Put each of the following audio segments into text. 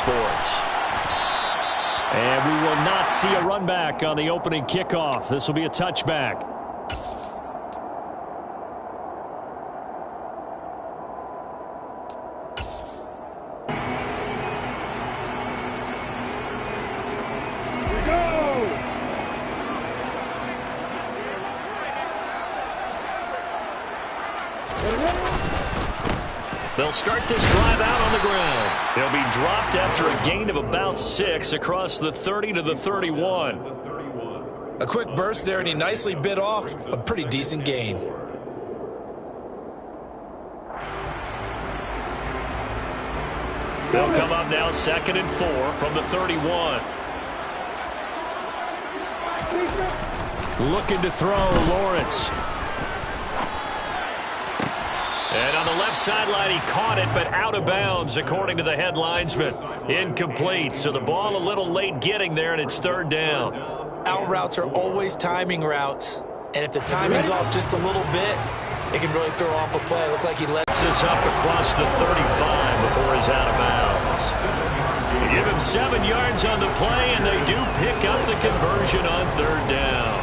sports. And we will not see a run back on the opening kickoff. This will be a touchback. They'll start this drive out on the ground. They'll be dropped after a gain of about 6 across the 30 to the 31. A quick burst there, and he nicely bit off a pretty decent gain. They'll come up now 2nd and 4 from the 31. Looking to throw, Lawrence. And on the left sideline, he caught it, but out of bounds, according to the head linesman. Incomplete, so the ball a little late getting there, and it's 3rd down. Out routes are always timing routes, and if the timing's off just a little bit, it can really throw off a play. It looked like he lets this up across the 35 before he's out of bounds. They give him 7 yards on the play, and they do pick up the conversion on 3rd down.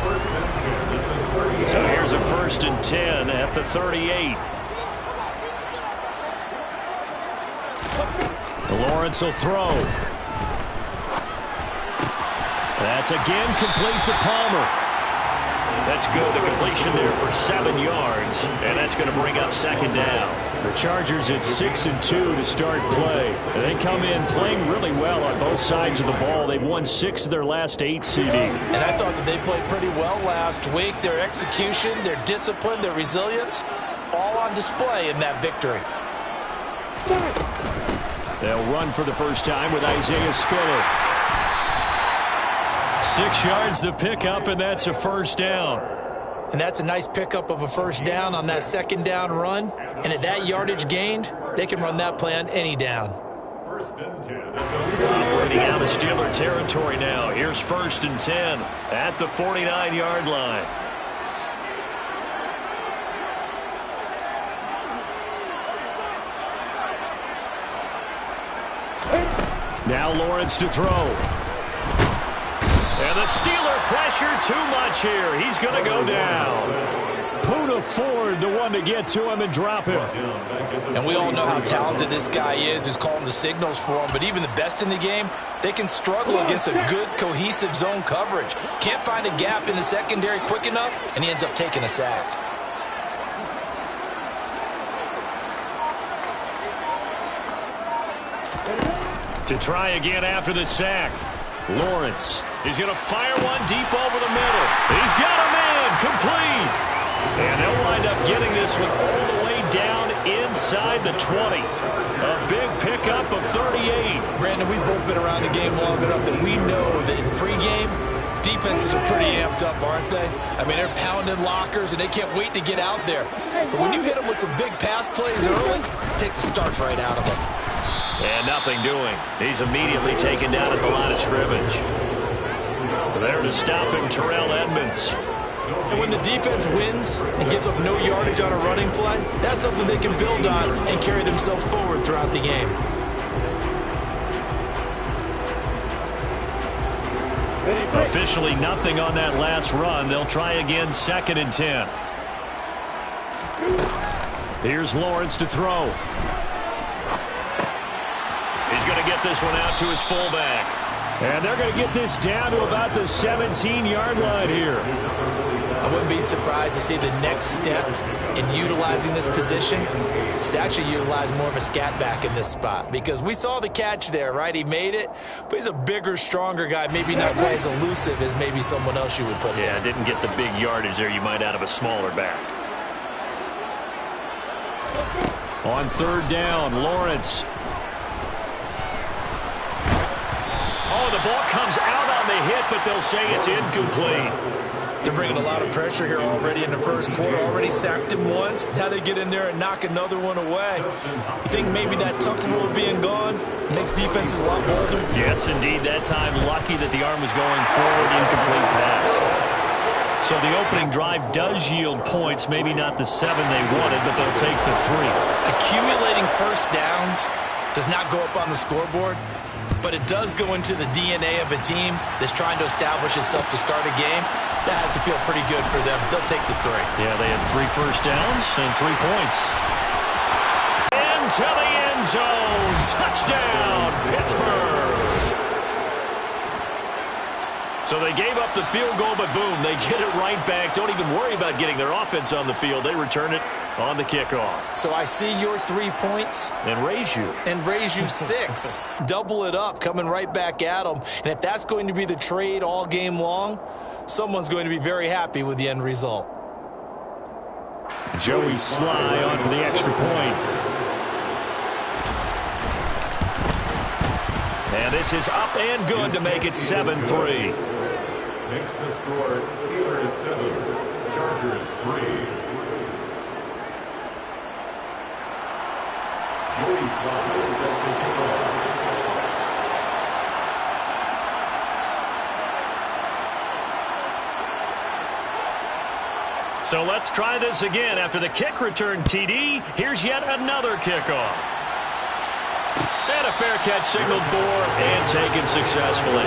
So here's a 1st and 10 at the 38. Lawrence will throw. That's again complete to Palmer. That's good. The completion there for 7 yards, and that's going to bring up 2nd down. The Chargers at 6 and 2 to start play. They come in playing really well on both sides of the ball. They've won 6 of their last 8, CD. And I thought that they played pretty well last week. Their execution, their discipline, their resilience, all on display in that victory. They'll run for the first time with Isaiah Spiller. 6 yards the pickup, and that's a 1st down. And that's a nice pickup of a 1st down on that 2nd down run. And at that yardage gained, they can run that play on any down. Operating out of Steeler territory now. Here's 1st and 10 at the 49-yard line. Now Lawrence to throw. And the Steeler pressure too much here. He's going to go down. Poona Ford, the one to get to him and drop him. And we all know how talented this guy is who's calling the signals for him. But even the best in the game, they can struggle against a good, cohesive zone coverage. Can't find a gap in the secondary quick enough, and he ends up taking a sack. To try again after the sack. Lawrence is going to fire one deep over the middle. He's got a man complete. And they'll wind up getting this one all the way down inside the 20. A big pickup of 38. Brandon, we've both been around the game long enough that we know that in pregame, defenses are pretty amped up, aren't they? I mean, they're pounding lockers, and they can't wait to get out there. But when you hit them with some big pass plays early, it takes the starch right out of them. And nothing doing. He's immediately taken down at the line of scrimmage. There to stop him, Terrell Edmonds. And when the defense wins and gives up no yardage on a running play, that's something they can build on and carry themselves forward throughout the game. Officially nothing on that last run. They'll try again 2nd and 10. Here's Lawrence to throw. He's going to get this one out to his fullback. And they're going to get this down to about the 17-yard line here. I wouldn't be surprised to see the next step in utilizing this position is to actually utilize more of a scat back in this spot. Because we saw the catch there, right? He made it, but he's a bigger, stronger guy, maybe not quite as elusive as maybe someone else you would put there. Yeah, didn't get the big yardage there you might out of a smaller back. On 3rd down, Lawrence. Oh, the ball comes out on the hit, but they'll say it's incomplete. They're bringing a lot of pressure here already in the first quarter. Already sacked him once. Now they get in there and knock another one away. You think maybe that Tucker rule being gone makes defenses a lot bolder? Yes, indeed. That time, lucky that the arm was going forward, incomplete pass. So the opening drive does yield points. Maybe not the 7 they wanted, but they'll take the 3. Accumulating first downs does not go up on the scoreboard, but it does go into the DNA of a team that's trying to establish itself to start a game. That has to feel pretty good for them. They'll take the 3. Yeah, they had 3 first downs and 3 points. Into the end zone. Touchdown, Pittsburgh. So they gave up the field goal, but boom, they get it right back. Don't even worry about getting their offense on the field. They return it on the kickoff. So I see your 3 points. And raise you. And raise you 6. Double it up, coming right back at them. And if that's going to be the trade all game long, someone's going to be very happy with the end result. Joey Sly on for the extra point. And this is up and good to make it 7-3. Makes the score Steelers 7, Chargers 3. Joey Sly set to kick off. So let's try this again. After the kick return TD, here's yet another kickoff. And a fair catch signaled for and taken successfully.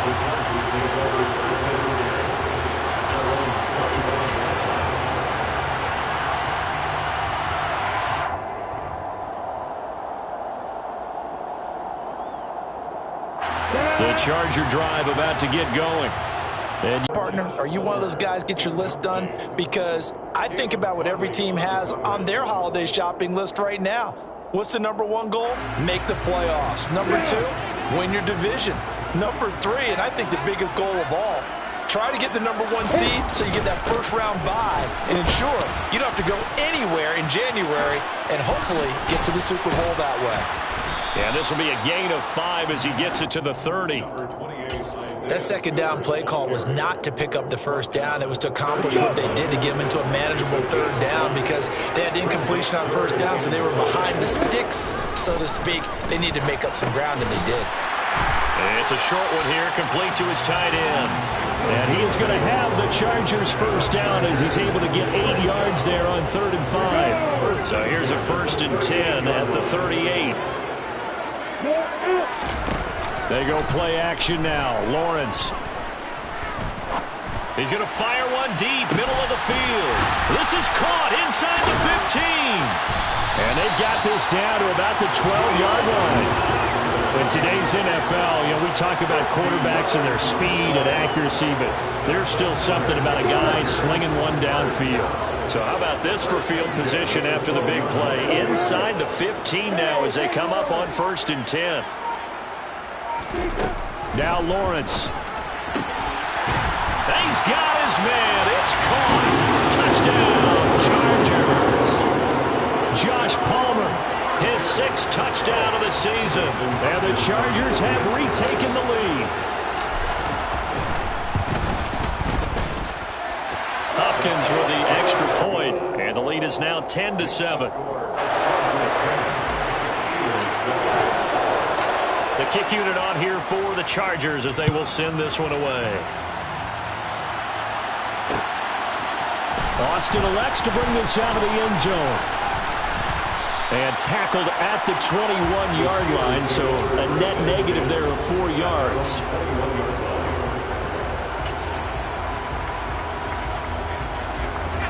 The Chargers take over first down. The Charger drive about to get going. And Partner, are you one of those guys get your list done? Because I think about what every team has on their holiday shopping list right now. What's the number 1 goal? Make the playoffs. Number 2, win your division. Number 3, and I think the biggest goal of all, try to get the number 1 seed so you get that first-round bye and ensure you don't have to go anywhere in January and hopefully get to the Super Bowl that way. yeah, this will be a gain of 5 as he gets it to the 30. That second down play call was not to pick up the first down. It was to accomplish what they did to get them into a manageable 3rd down because they had incompletion on first down, so they were behind the sticks, so to speak. They needed to make up some ground, and they did. And it's a short one here, complete to his tight end. And he is going to have the Chargers first down as he's able to get 8 yards there on 3rd and 5. So here's a 1st and 10 at the 38. They go play action now. Lawrence. He's going to fire one deep, middle of the field. This is caught inside the 15. And they've got this down to about the 12-yard line. In today's NFL, we talk about quarterbacks and their speed and accuracy, but there's still something about a guy slinging one downfield. So how about this for field position after the big play? Inside the 15 now as they come up on 1st and 10. Now Lawrence. He's got his man. It's caught. Touchdown, Chargers. Josh Palmer, his 6th touchdown of the season. And the Chargers have retaken the lead. Hopkins with the extra point, and the lead is now 10-7. The kick unit on here for the Chargers as they will send this one away. Austin elects to bring this out of the end zone. And tackled at the 21-yard line, so a net negative there of 4 yards.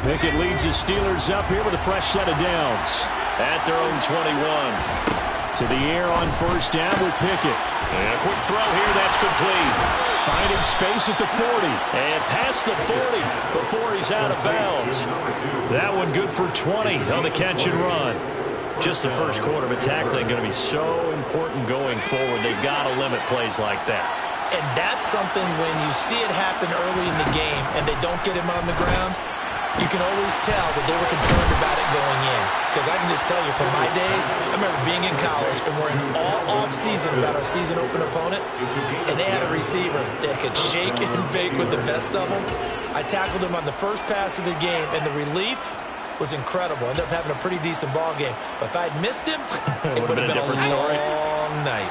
Pickett leads the Steelers up here with a fresh set of downs at their own 21. To the air on 1st down with Pickett. And a quick throw here, that's complete. Finding space at the 40. And past the 40 before he's out of bounds. That one good for 20 on the catch and run. Just the first quarter, but tackling going to be so important going forward. They've got to limit plays like that. And that's something when you see it happen early in the game and they don't get him on the ground, you can always tell that they were concerned about it going in. Because I can just tell you from my days, I remember being in college and worrying all off-season about our season open opponent, and they had a receiver that could shake and bake with the best of them. I tackled him on the first pass of the game, and the relief was incredible. Ended up having a pretty decent ball game. But if I'd missed him, it would have been a different story. Long night.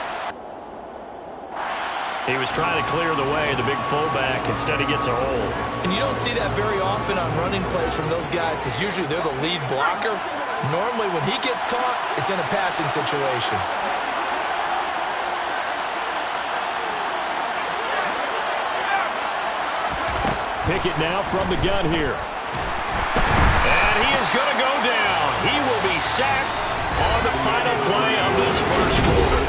He was trying to clear the way, the big fullback. Instead, he gets a hole. And you don't see that very often on running plays from those guys because usually they're the lead blocker. Normally, when he gets caught, it's in a passing situation. Pickett now from the gun here. And he is going to go down. He will be sacked on the final play of this first quarter.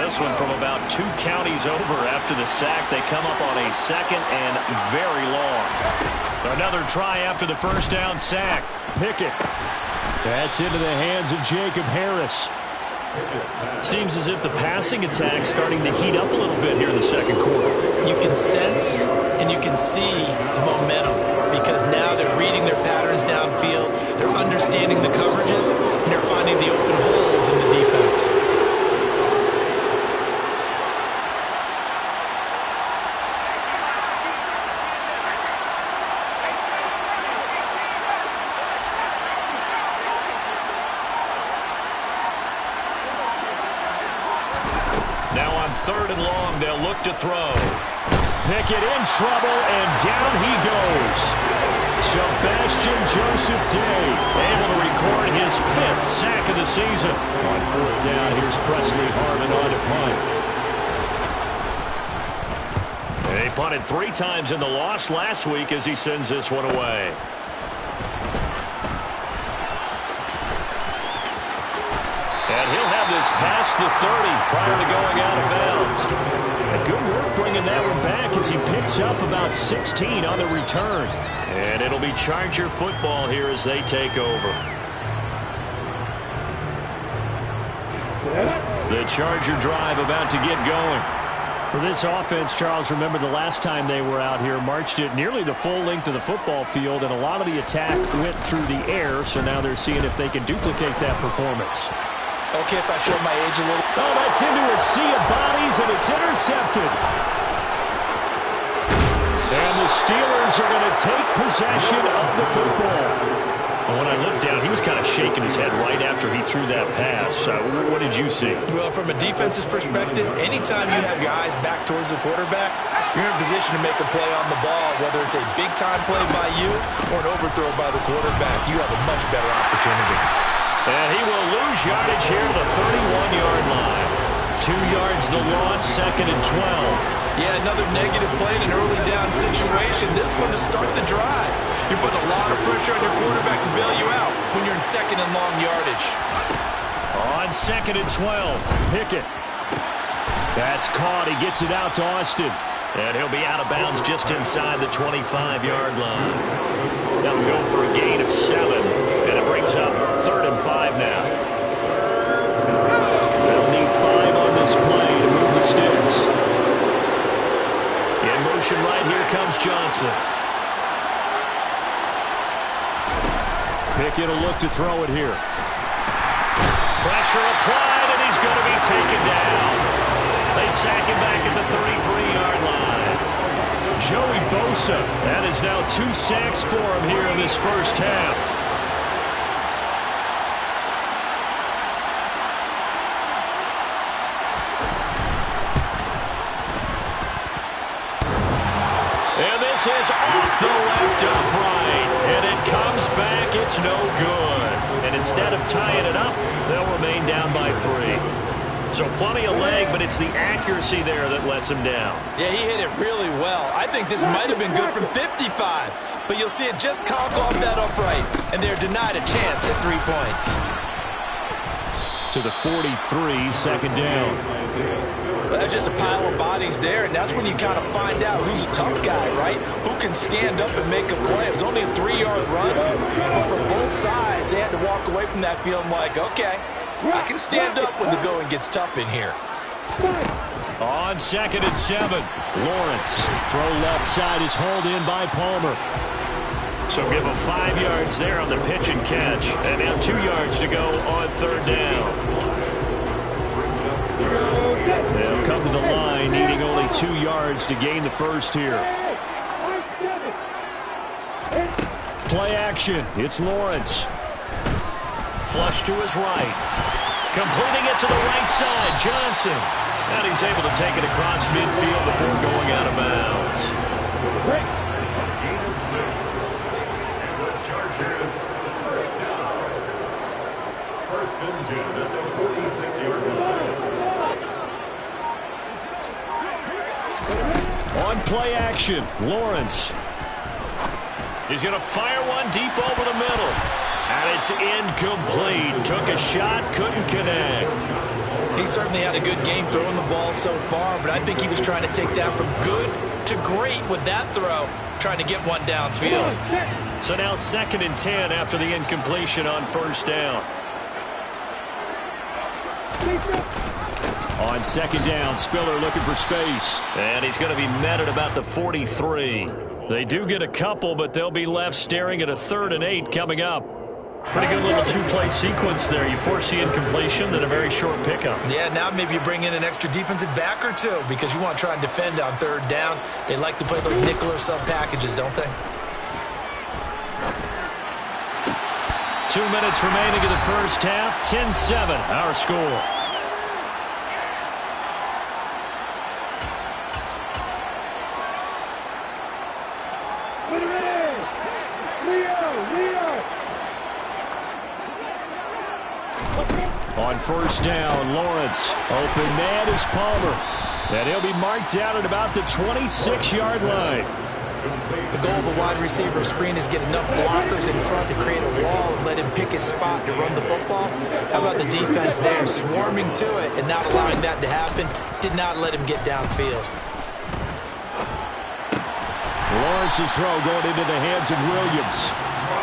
This one from about 2 counties over after the sack. They come up on a second and very long. Another try after the first down sack. Pickett. That's into the hands of Jacob Harris. Seems as if the passing attack's starting to heat up a little bit here in the second quarter. You can sense and you can see the momentum because now they're reading their patterns downfield. They're understanding the coverages, and they're finding the open holes in the defense. Now on 3rd and long, they'll look to throw. Pickett in trouble, and down he goes. Sebastian Joseph Day able to record his 5th sack of the season. On 4th down, here's Presley Harvin on to punt. They punted 3 times in the loss last week as he sends this one away. And he'll have this past the 30 prior to going out of bounds. And good work bringing that one back as he picks up about 16 on the return. And it'll be Charger football here as they take over. The Charger drive about to get going. For this offense, Charles, remember the last time they were out here, marched it nearly the full length of the football field, and a lot of the attack went through the air, so now they're seeing if they can duplicate that performance. Okay, if I show my age a little. Oh, that's into a sea of bodies, and it's intercepted. And the Steelers are going to take possession of the football. And when I looked down, he was kind of shaking his head right after he threw that pass. What did you see? Well, from a defense's perspective, anytime you have your eyes back towards the quarterback, you're in a position to make a play on the ball, whether it's a big-time play by you or an overthrow by the quarterback. You have a much better opportunity. And he will lose yardage here to the 31-yard line. 2 yards the loss, 2nd and 12. Yeah, another negative play in an early down situation. This one to start the drive. You're putting a lot of pressure on your quarterback to bail you out when you're in 2nd and long yardage. On 2nd and 12, Pickett. That's caught. He gets it out to Austin. And he'll be out of bounds just inside the 25-yard line. That'll go for a gain of 7. And it brings up 3rd and 5 now. They'll need 5 on this play to move the sticks. In motion right here comes Johnson. Pickett will look to throw it here. Pressure applied, and he's going to be taken down. They sack him back at the 33-yard line. Joey Bosa, that is now 2 sacks for him here in this first half. And this is off the left upright, and it comes back. It's no good. And instead of tying it up, they'll remain down by 3. So plenty of leg, but it's the accuracy there that lets him down. Yeah, he hit it really well. I think this might have been good from 55, but you'll see it just conk off that upright, and they're denied a chance at 3 points. To the 43, 2nd down. Well, that's just a pile of bodies there, and that's when you kind of find out who's a tough guy, right? Who can stand up and make a play. It was only a 3-yard run, but for both sides, they had to walk away from that feeling like, okay, I can stand up when the going gets tough in here. On 2nd and 7, Lawrence. Throw left side is hauled in by Palmer. So give him 5 yards there on the pitch and catch. And now 2 yards to go on 3rd down. They'll come to the line, needing only 2 yards to gain the first here. Play action. It's Lawrence. flush to his right. Completing it to the right side, Johnson. And he's able to take it across midfield before going out of bounds. A gain of 6. And the Chargers, first down. First and 10 at the 46-yard line. On play action, Lawrence. He's going to fire one deep over the middle. And it's incomplete. Took a shot, couldn't connect. He certainly had a good game throwing the ball so far, but I think he was trying to take that from good to great with that throw, trying to get one downfield. So now 2nd and 10 after the incompletion on first down. On 2nd down, Spiller looking for space. And he's going to be met at about the 43. They do get a couple, but they'll be left staring at a 3rd and 8 coming up. Pretty good little two-play sequence there. You force the incompletion, then a very short pickup. Yeah, now maybe you bring in an extra defensive back or two because you want to try and defend on 3rd down. They like to play those nickel or sub packages, don't they? 2 minutes remaining in the first half. 10-7, our score. On first down, Lawrence. Open man is Palmer. And he'll be marked down at about the 26-yard line. The goal of a wide receiver screen is get enough blockers in front to create a wall and let him pick his spot to run the football. How about the defense there, swarming to it and not allowing that to happen? Did not let him get downfield. Lawrence's throw going into the hands of Williams.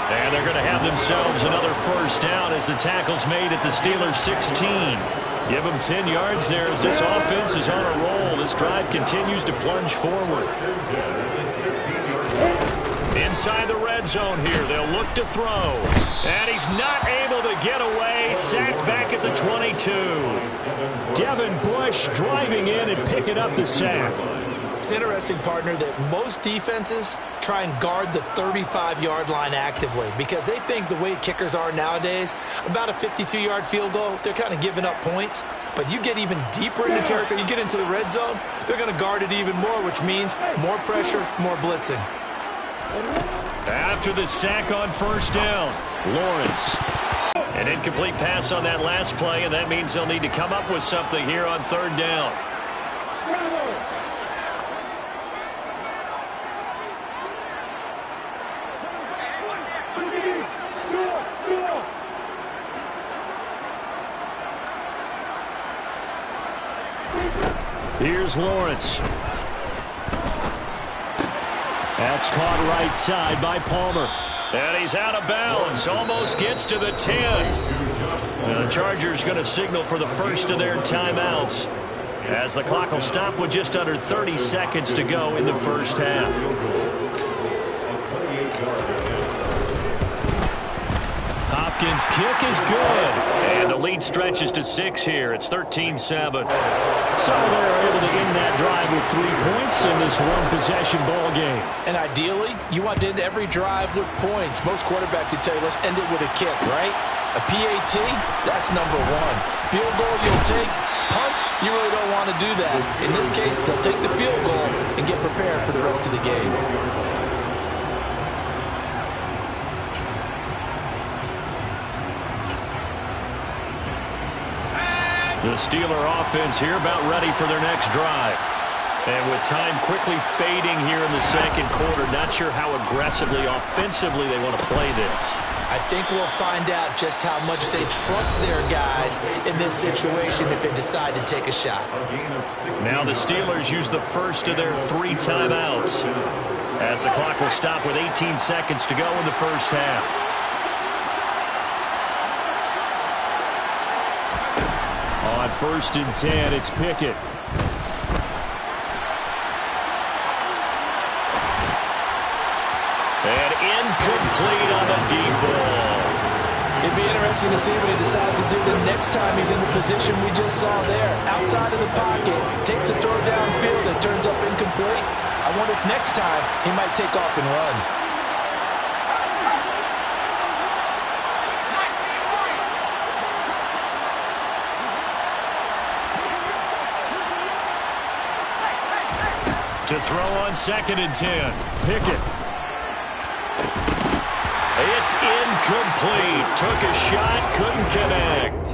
And they're going to have themselves another first down as the tackle's made at the Steelers' 16. Give them 10 yards there as this offense is on a roll. This drive continues to plunge forward. Inside the red zone here, they'll look to throw. And he's not able to get away. Sacked back at the 22. Devin Bush driving in and picking up the sack. It's interesting, partner, that most defenses try and guard the 35-yard line actively because they think the way kickers are nowadays, about a 52-yard field goal, they're kind of giving up points. But you get even deeper in the territory, you get into the red zone, they're going to guard it even more, which means more pressure, more blitzing. After the sack on first down, Lawrence. An incomplete pass on that last play, and that means they'll need to come up with something here on 3rd down. Here's Lawrence. That's caught right side by Palmer. And he's out of bounds. Almost gets to the 10. And the Chargers going to signal for the first of their timeouts as the clock will stop with just under 30 seconds to go in the first half. Hopkins' kick is good. And the lead stretches to 6 here. It's 13-7. So they're able to end that drive with 3 points in this one-possession ball game. And ideally, you want to end every drive with points. Most quarterbacks would tell you, let's end it with a kick, right? A PAT, that's number 1. Field goal, you'll take. Punts, you really don't want to do that. In this case, they'll take the field goal and get prepared for the rest of the game. The Steeler offense here about ready for their next drive. And with time quickly fading here in the second quarter, not sure how aggressively, offensively they want to play this. I think we'll find out just how much they trust their guys in this situation if they decide to take a shot. Now the Steelers use the first of their 3 timeouts as the clock will stop with 18 seconds to go in the first half. On 1st and 10, it's Pickett. And incomplete on the deep ball. It'd be interesting to see what he decides to do the next time he's in the position we just saw there. Outside of the pocket, takes a throw downfield and turns up incomplete. I wonder if next time he might take off and run. To throw on 2nd and 10. Pickett. It's incomplete. Took a shot, couldn't connect.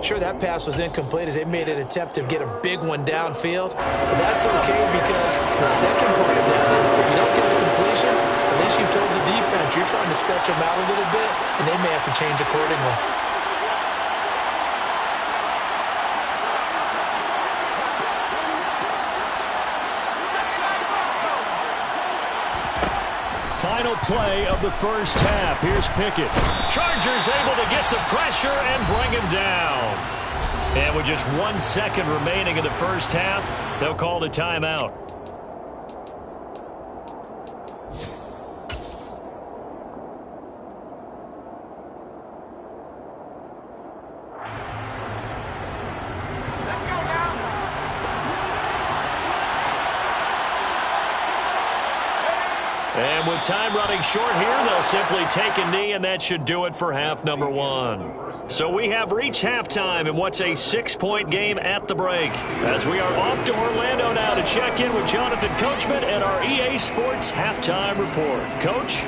Sure, that pass was incomplete as they made an attempt to get a big one downfield. But that's okay because the second part of that is if you don't get the completion, at least you've told the defense you're trying to stretch them out a little bit, and they may have to change accordingly. Final play of the first half. Here's Pickett. Chargers able to get the pressure and bring him down. And with just 1 second remaining in the first half, they'll call the timeout. And with time running short here, they'll simply take a knee, and that should do it for half number 1. So we have reached halftime in what's a 6-point game at the break. As we are off to Orlando now to check in with Jonathan Coachman and our EA Sports Halftime Report. Coach?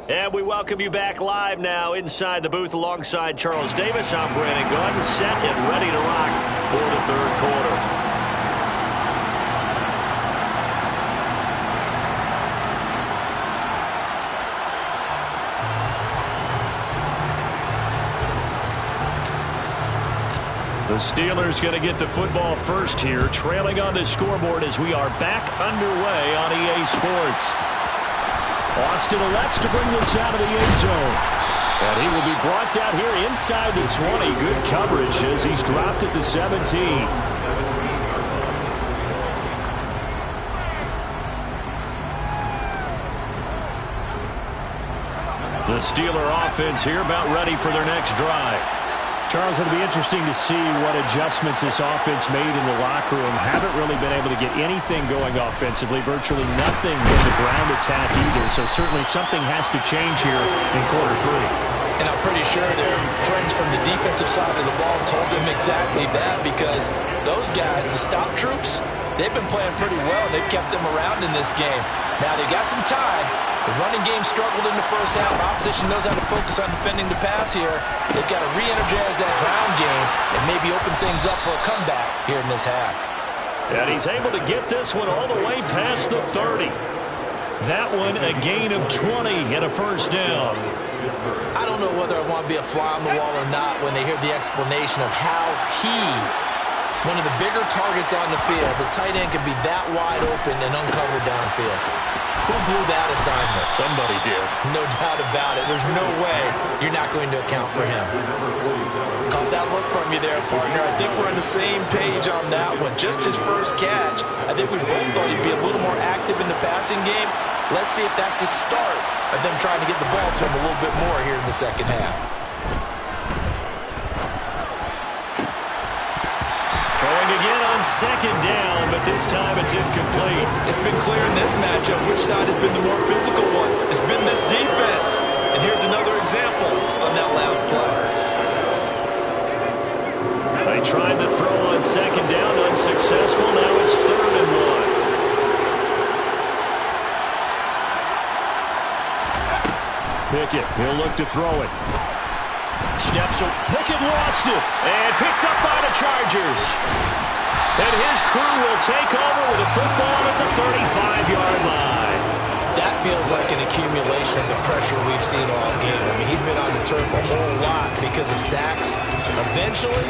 And we welcome you back live now inside the booth alongside Charles Davis. I'm Brandon Gordon, set and ready to rock for the third quarter. The Steelers going to get the football first here, trailing on the scoreboard as we are back underway on EA Sports. Austin elects to bring this out of the end zone. And he will be brought down here inside the 20. Good coverage as he's dropped at the 17. The Steeler offense here about ready for their next drive. Charles, it'll be interesting to see what adjustments this offense made in the locker room. Haven't really been able to get anything going offensively, virtually nothing in the ground attack either. So certainly something has to change here in quarter 3. And I'm pretty sure their friends from the defensive side of the ball told them exactly that because those guys, the stop troops, they've been playing pretty well. They've kept them around in this game. Now they got some time. The running game struggled in the first half. Opposition knows how to focus on defending the pass here. They've got to re-energize that ground game and maybe open things up for a comeback here in this half. And he's able to get this one all the way past the 30. That one a gain of 20 and a first down. I don't know whether I want to be a fly on the wall or not when they hear the explanation of how one of the bigger targets on the field, the tight end can be that wide open and uncovered downfield. Who blew that assignment? Somebody did. No doubt about it. There's no way you're not going to account for him. Caught that look from you there, partner. I think we're on the same page on that one. Just his first catch. I think we both thought he'd be a little more active in the passing game. Let's see if that's the start of them trying to get the ball to him a little bit more here in the second half. Throwing again on second down, but this time it's incomplete. It's been clear in this matchup which side has been the more physical one. It's been this defense. And here's another example on that last play. They tried to throw on second down, unsuccessful. Now it's 3rd and 1. Pickett, he'll look to throw it. Steps up. Pickett lost it. And picked up by the Chargers. And his crew will take over with a football at the 35-yard line. That feels like an accumulation of the pressure we've seen all game. I mean, he's been on the turf a whole lot because of sacks. Eventually,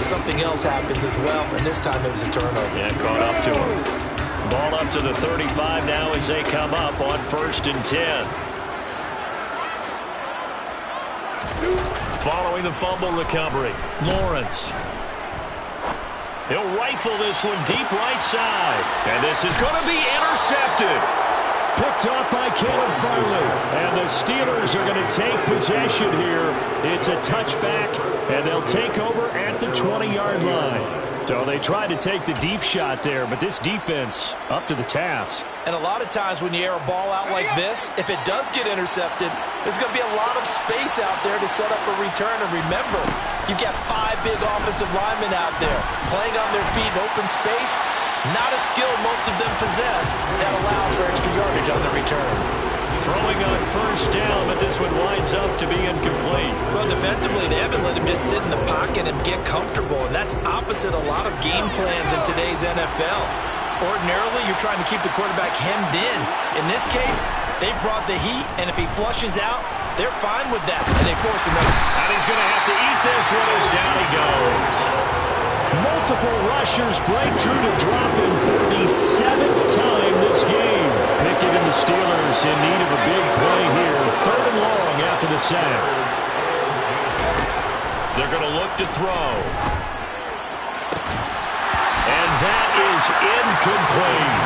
something else happens as well, and this time it was a turnover. Yeah, caught up to him. Ball up to the 35 now as they come up on 1st and 10. Following the fumble recovery, Lawrence. He'll rifle this one deep right side. And this is going to be intercepted. Picked off by Caleb Farley. And the The Steelers are going to take possession here. It's a touchback, and they'll take over at the 20-yard line. So they tried to take the deep shot there, but this defense up to the task. And a lot of times when you air a ball out like this, if it does get intercepted, there's going to be a lot of space out there to set up a return. And remember, you've got 5 big offensive linemen out there playing on their feet in open space. Not a skill most of them possess that allows for extra yardage on the return. Throwing on first down, but this one winds up to be incomplete. Well, defensively, they haven't let him just sit in the pocket and get comfortable, and that's opposite a lot of game plans in today's NFL. Ordinarily, you're trying to keep the quarterback hemmed in. In this case, they brought the heat, and if he flushes out, they're fine with that, and they force him out. And he's going to have to eat this one as down he goes. Multiple rushers break through to drop him for the 7th time this game. Pickett and the Steelers in need of a big play here. 3rd and long after the sack. They're going to look to throw. And that is incomplete.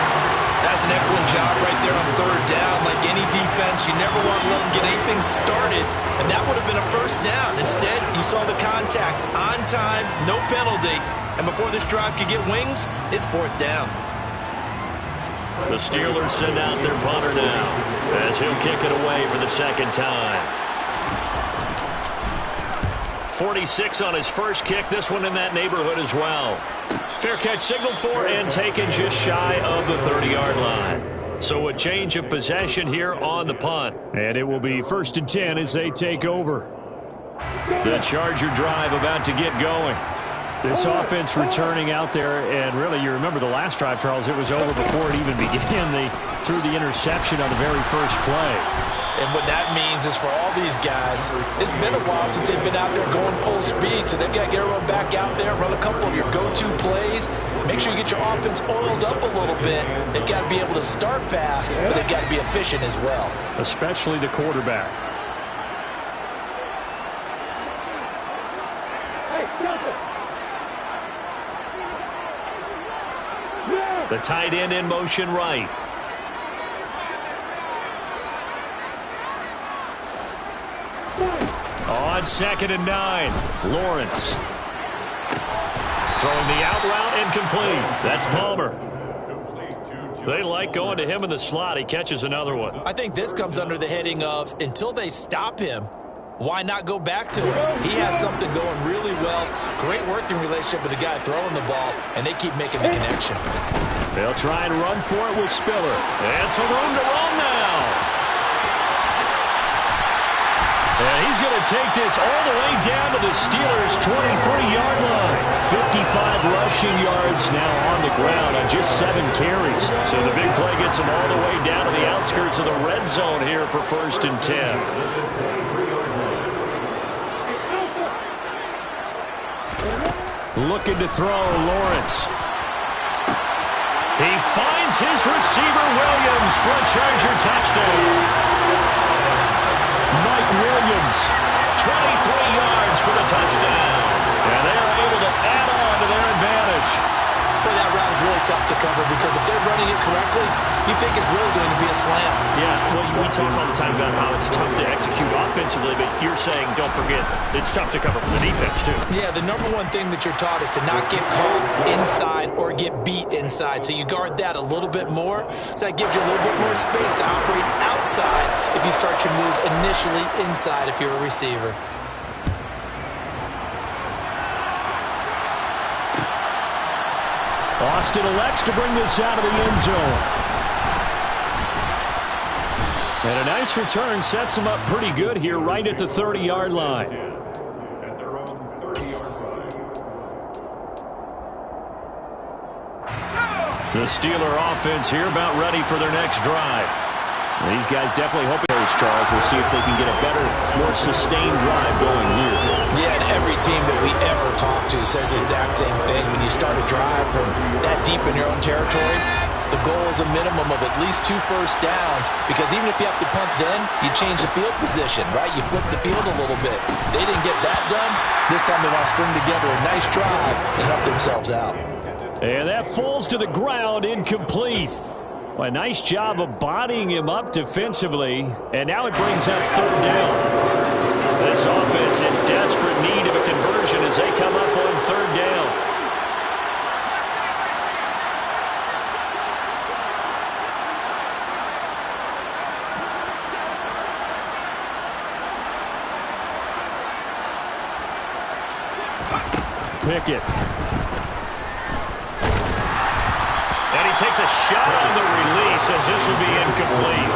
That's an excellent job right there on 3rd down. Like any defense, you never want to let them get anything started, and that would have been a first down. Instead, you saw the contact on time, no penalty, and before this drive could get wings, it's 4th down. The Steelers send out their punter now as he'll kick it away for the 2nd time. 46 on his first kick. This one in that neighborhood as well. Fair catch signaled for and taken just shy of the 30-yard line. So a change of possession here on the punt. And it will be 1st and 10 as they take over. The Charger drive about to get going. This offense returning out there, and really, you remember the last drive, Charles, it was over before it even began. They threw the interception on the very first play. And what that means is for all these guys, it's been a while since they've been out there going full speed, so they've got to get everyone back out there, run a couple of your go-to plays, make sure you get your offense oiled up a little bit. They've got to be able to start fast, but they've got to be efficient as well. Especially the quarterback. The tight end in motion right. On 2nd and 9, Lawrence. Throwing the out route incomplete. That's Palmer. They like going to him in the slot. He catches another one. I think this comes under the heading of until they stop him, why not go back to him? He has something going really well. Great working relationship with the guy throwing the ball, and they keep making the connection. They'll try and run for it with Spiller. And some room to run now. And he's going to take this all the way down to the Steelers' 23-yard line. 55 rushing yards now on the ground on just 7 carries. So the big play gets him all the way down to the outskirts of the red zone here for 1st and 10. Looking to throw, Lawrence. He finds his receiver, Williams, for a Charger touchdown. Mike Williams, 23 yards for the touchdown. And they are able to add on to their advantage. Well, that route is really tough to cover because if they're running it correctly, you think it's really going to be a slam. Yeah, well, we talk all the time about how it's tough to execute offensively, but you're saying, don't forget, it's tough to cover for the defense, too. Yeah, the number one thing that you're taught is to not get caught inside or get beat inside. So you guard that a little bit more. So that gives you a little bit more space to operate outside if you start your move initially inside if you're a receiver. Austin elects to bring this out of the end zone. And a nice return sets him up pretty good here right at the 30-yard line. At their own 30-yard line. The Steeler offense here about ready for their next drive. These guys definitely hoping, Charles, we'll see if they can get a better, more sustained drive going here. Yeah, and every team that we ever talk to says the exact same thing. When you start a drive from that deep in your own territory, the goal is a minimum of at least 2 first downs, because even if you have to punt then, you change the field position, right? You flip the field a little bit. They didn't get that done. This time they want to string together a nice drive and help themselves out. And that falls to the ground, incomplete. Well, a nice job of bodying him up defensively, and now it brings up third down. This offense in desperate need of a conversion as they come up on third down. Pickett. And he takes a shot on the release as this will be incomplete.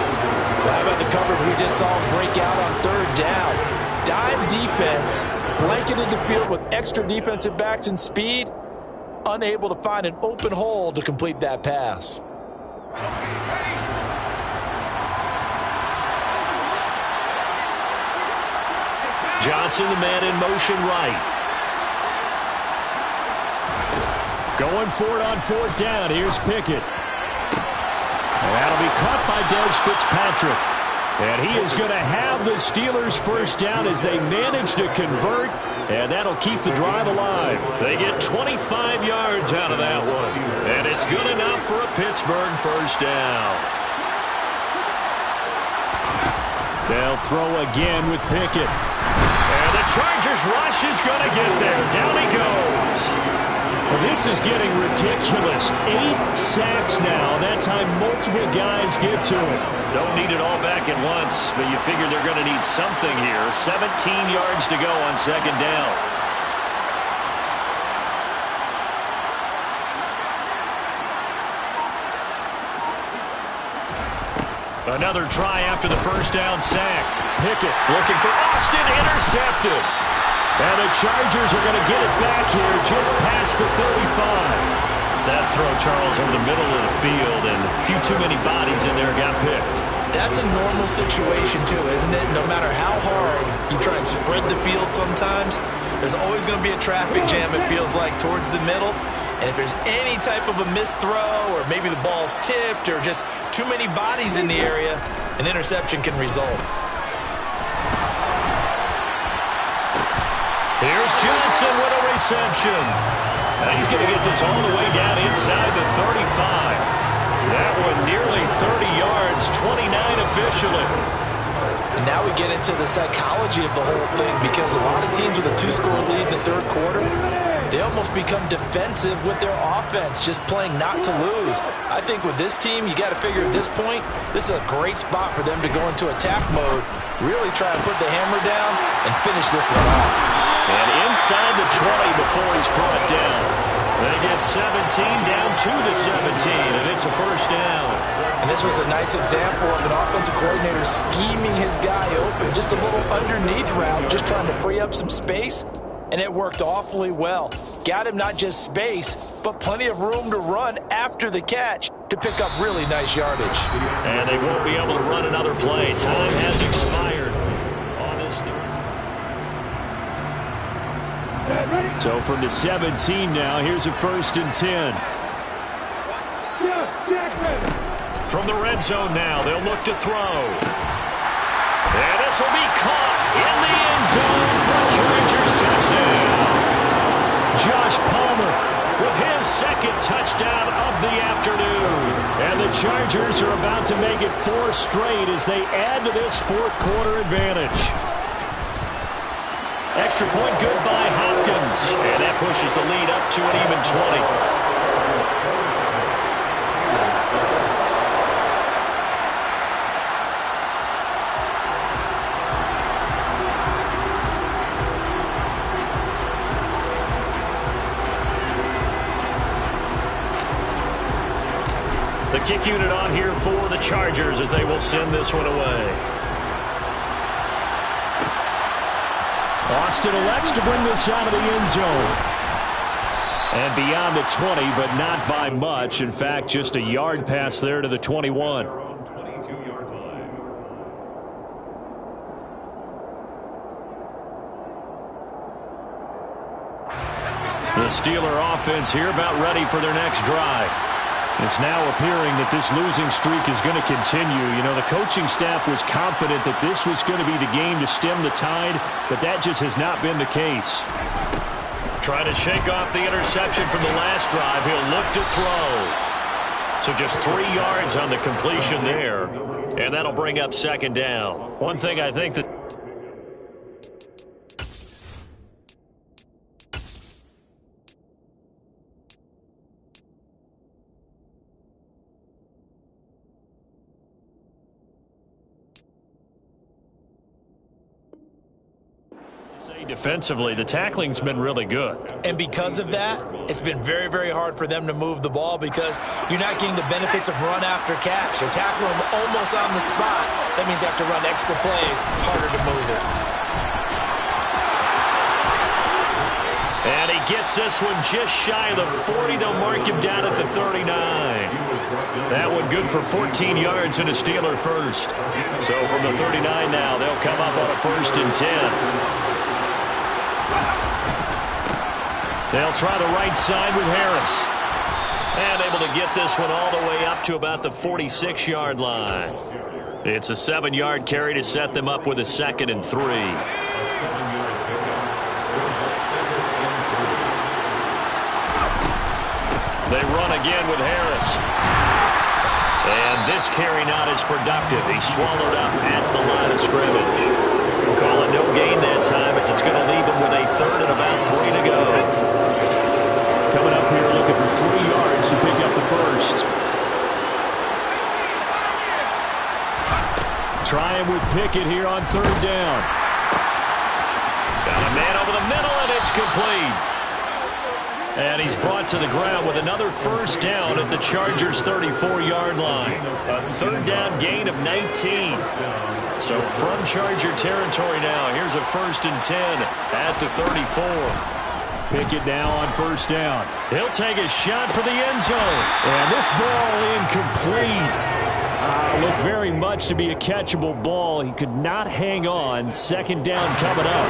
Well, how about the coverage we just saw him break out on third down? Dime defense, blanketed the field with extra defensive backs and speed, unable to find an open hole to complete that pass. Johnson, the man in motion right. Going for it on fourth down. Here's Pickett. And that'll be caught by Des Fitzpatrick. And he is going to have the Steelers first down as they manage to convert. And that'll keep the drive alive. They get 25 yards out of that one. And it's good enough for a Pittsburgh first down. They'll throw again with Pickett. And the Chargers rush is going to get there. Down he goes. Well, this is getting ridiculous. 8 sacks now. That time multiple guys get to it. Don't need it all back at once, but you figure they're going to need something here. 17 yards to go on second down. Another try after the first down sack. Pickett looking for Austin, intercepted. And the Chargers are going to get it back here just past the 35. That throw, Charles, over the middle of the field, and a few too many bodies in there got picked. That's a normal situation, too, isn't it? No matter how hard you try and spread the field sometimes, there's always going to be a traffic jam, it feels like, towards the middle. And if there's any type of a missed throw, or maybe the ball's tipped, or just too many bodies in the area, an interception can result. Here's Johnson with a reception. And he's going to get this all the way down inside the 35. That one nearly 30 yards, 29 officially. And now we get into the psychology of the whole thing, because a lot of teams with a 2-score lead in the third quarter, they almost become defensive with their offense, just playing not to lose. I think with this team, you got to figure at this point, this is a great spot for them to go into attack mode, really try and put the hammer down and finish this one off. And inside the 20 before he's brought down. They get 17 down to the 17, and it's a first down. And this was a nice example of an offensive coordinator scheming his guy open, just a little underneath route, just trying to free up some space, and it worked awfully well. Got him not just space, but plenty of room to run after the catch to pick up really nice yardage. And they won't be able to run another play. Time has expired. So from the 17 now, here's a 1st and 10. From the red zone now, they'll look to throw. And this will be caught in the end zone for a Chargers touchdown. Josh Palmer with his second touchdown of the afternoon. And the Chargers are about to make it 4 straight as they add to this fourth quarter advantage. Extra point good by Hopkins. And that pushes the lead up to an even 20. The kick unit on here for the Chargers as they will send this one away. Austin elects to bring this out of the end zone. And beyond the 20, but not by much. In fact, just a yard pass there to the 21. The Steeler offense here about ready for their next drive. It's now appearing that this losing streak is going to continue. You know, the coaching staff was confident that this was going to be the game to stem the tide, but that just has not been the case. Trying to shake off the interception from the last drive. He'll look to throw. So just 3 yards on the completion there, and that'll bring up second down. One thing I think that defensively, the tackling's been really good. And because of that, it's been very, very hard for them to move the ball because you're not getting the benefits of run after catch. You're tackling them almost on the spot. That means you have to run extra plays, harder to move it. And he gets this one just shy of the 40. They'll mark him down at the 39. That one good for 14 yards and a Steeler first. So from the 39 now, they'll come up on a 1st and 10. They'll try the right side with Harris. And able to get this one all the way up to about the 46-yard line. It's a 7-yard carry to set them up with a 2nd and 3. They run again with Harris. And this carry not as productive. He's swallowed up at the line of scrimmage. We'll call it no gain that time as it's going to leave him with a 3rd and about 3 to go. Coming up here looking for 3 yards to pick up the first. Trying with Pickett here on 3rd down. Got a man over the middle, and it's complete. And he's brought to the ground with another 1st down at the Chargers' 34-yard line. A 3rd down gain of 19. So from Charger territory now, here's a 1st and 10 at the 34. Pickett now on 1st down. He'll take a shot for the end zone. And this ball incomplete. Looked very much to be a catchable ball. He could not hang on. 2nd down coming up.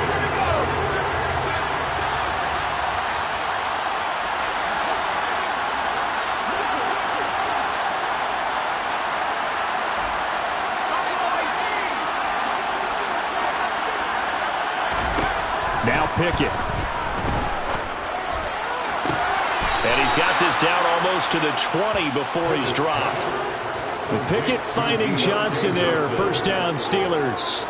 Now Pickett. And he's got this down almost to the 20 before he's dropped. And Pickett finding Johnson there. 1st down, Steelers.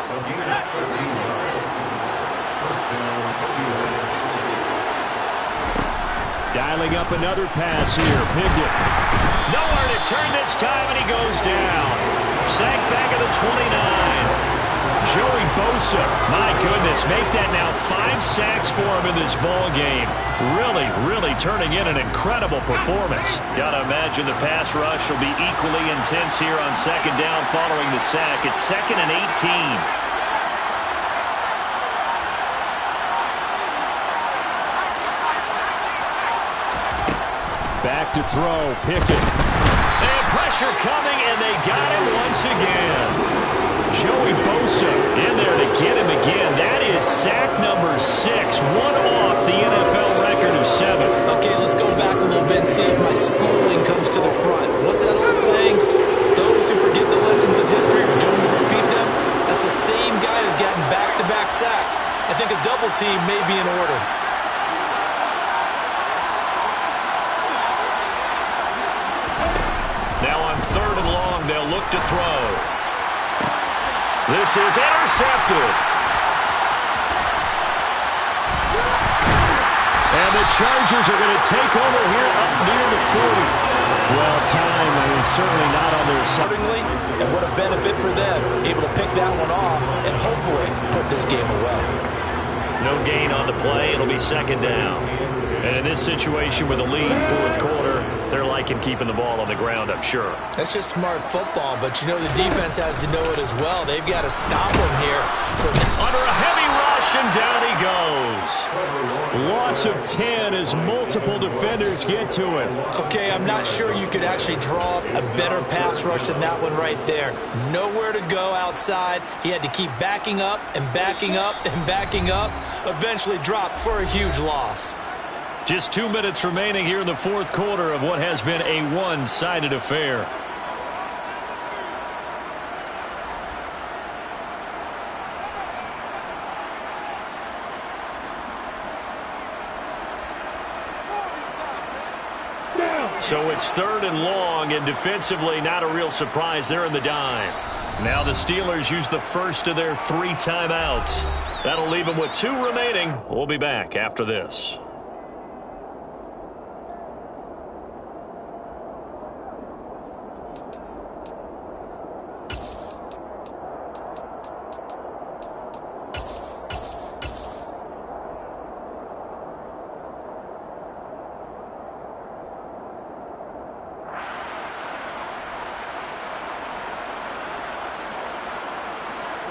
Dialing up another pass here. Pickett. Nowhere to turn this time, and he goes down. Sacked back at the 29. Joey Bosa, my goodness, make that now 5 sacks for him in this ball game. Really, really turning in an incredible performance. Gotta imagine the pass rush will be equally intense here on 2nd down following the sack. It's 2nd and 18. Back to throw, Pickett. And pressure coming, and they got him once again. Joey Bosa in there to get him again. That is sack number 6, one off the NFL record of 7. Okay, let's go back a little bit and see if my schooling comes to the front. What's that old saying? Those who forget the lessons of history are doomed to repeat them. That's the same guy who's gotten back-to-back sacks. I think a double team may be in order. Now on 3rd and long, they'll look to throw. This is intercepted. And the Chargers are going to take over here up near the 40. Well, time, I mean, certainly not on their side. And what a benefit for them, able to pick that one off and hopefully put this game away. No gain on the play. It'll be 2nd down. And in this situation with a lead, 4th quarter, they're liking keeping the ball on the ground, I'm sure. That's just smart football, but you know the defense has to know it as well. They've got to stop him here. So under a heavy rush, and down he goes. Loss of 10 as multiple defenders get to him. Okay, I'm not sure you could actually draw up a better pass rush than that one right there. Nowhere to go outside. He had to keep backing up and backing up and backing up. Eventually dropped for a huge loss. Just 2 minutes remaining here in the 4th quarter of what has been a one-sided affair. So it's 3rd and long, and defensively not a real surprise. They're in the dime. Now the Steelers use the first of their 3 timeouts. That'll leave them with 2 remaining. We'll be back after this.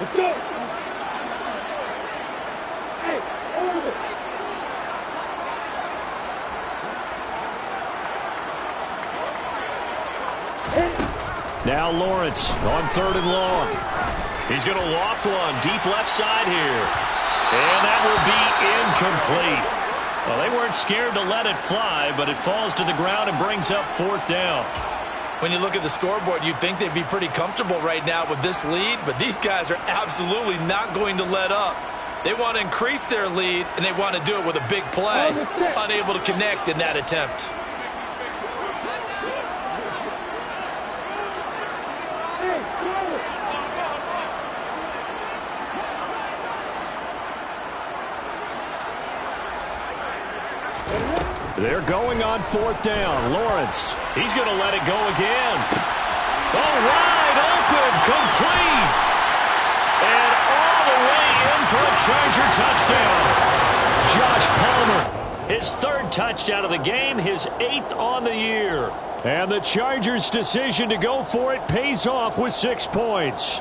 Let's go. Hey, over it. Now Lawrence on 3rd and long. He's going to loft one deep left side here. And that will be incomplete. Well, they weren't scared to let it fly, but it falls to the ground and brings up 4th down. When you look at the scoreboard, you'd think they'd be pretty comfortable right now with this lead, but these guys are absolutely not going to let up. They want to increase their lead, and they want to do it with a big play. Unable to connect in that attempt. They're going on 4th down. Lawrence, he's going to let it go again. Oh, wide open, complete. And all the way in for a Charger touchdown. Josh Palmer, his 3rd touchdown of the game, his 8th on the year. And the Chargers' decision to go for it pays off with 6 points.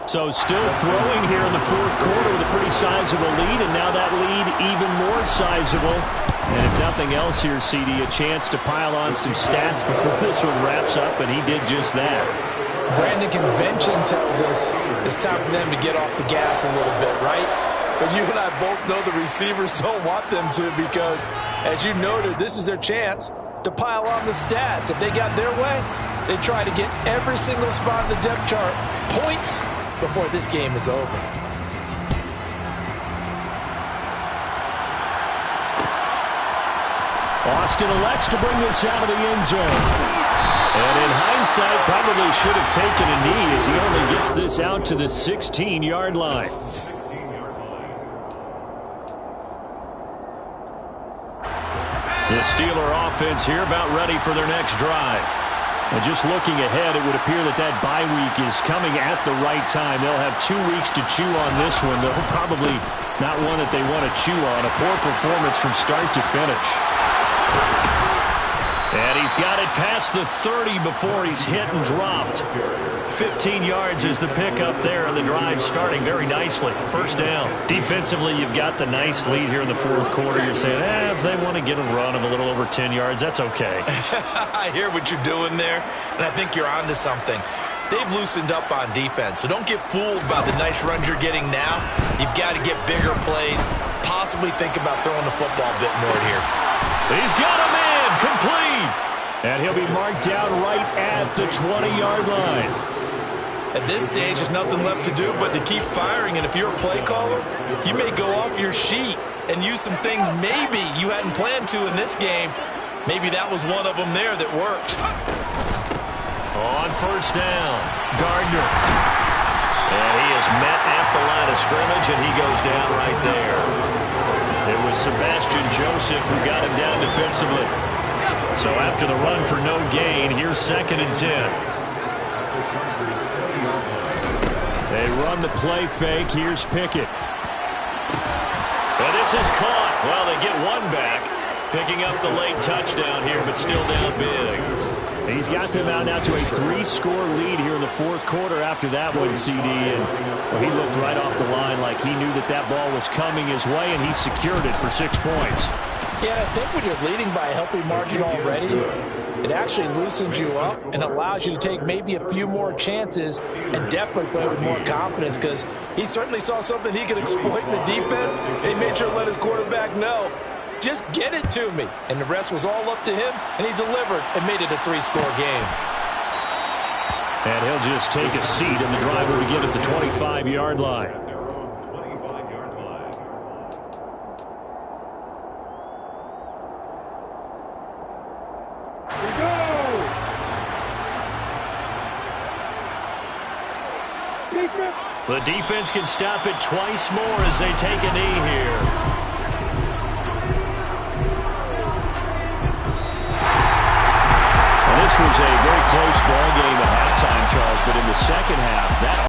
So still throwing here in the 4th quarter with a pretty sizable lead, and now that lead even more sizable. And if nothing else here, CD, a chance to pile on some stats before this one wraps up, and he did just that. Brandon, convention tells us it's time for them to get off the gas a little bit, right? But you and I both know the receivers don't want them to because, as you noted, this is their chance to pile on the stats. If they got their way, they try to get every single spot in the depth chart points before this game is over. Austin elects to bring this out of the end zone. And in hindsight, probably should have taken a knee as he only gets this out to the 16-yard line. The Steeler offense here about ready for their next drive. And just looking ahead, it would appear that that bye week is coming at the right time. They'll have 2 weeks to chew on this one. They'll probably not one that they want to chew on. A poor performance from start to finish. And he's got it past the 30 before he's hit and dropped. 15 yards is the pickup there, and the drive starting very nicely. 1st down. Defensively, you've got the nice lead here in the 4th quarter. You're saying, if they want to get a run of a little over 10 yards, that's okay. I hear what you're doing there, and I think you're onto something. They've loosened up on defense, so don't get fooled by the nice runs you're getting now. You've got to get bigger plays, possibly think about throwing the football a bit more here. He's got him in, complete. And he'll be marked down right at the 20-yard line. At this stage, there's nothing left to do but to keep firing, and if you're a play caller, you may go off your sheet and use some things maybe you hadn't planned to in this game. Maybe that was one of them there that worked. On 1st down, Gardner. And he is met at the line of scrimmage, and he goes down right there. It was Sebastian Joseph who got him down defensively. So after the run for no gain, here's 2nd and 10. They run the play fake. Here's Pickett. And this is caught. Well, they get one back, picking up the late touchdown here, but still down big. He's got them out now to a 3-score lead here in the 4th quarter after that one, CD. And he looked right off the line like he knew that that ball was coming his way, and he secured it for 6 points. Yeah, I think when you're leading by a healthy margin already, it actually loosens you up and allows you to take maybe a few more chances and definitely play with more confidence because he certainly saw something he could exploit in the defense, and he made sure to let his quarterback know, just get it to me. And the rest was all up to him, and he delivered and made it a 3-score game. And he'll just take a seat, and the drive will begin at the 25-yard line. The defense can stop it twice more as they take a knee here. This was a very close ball game at halftime, Charles, but in the second half, that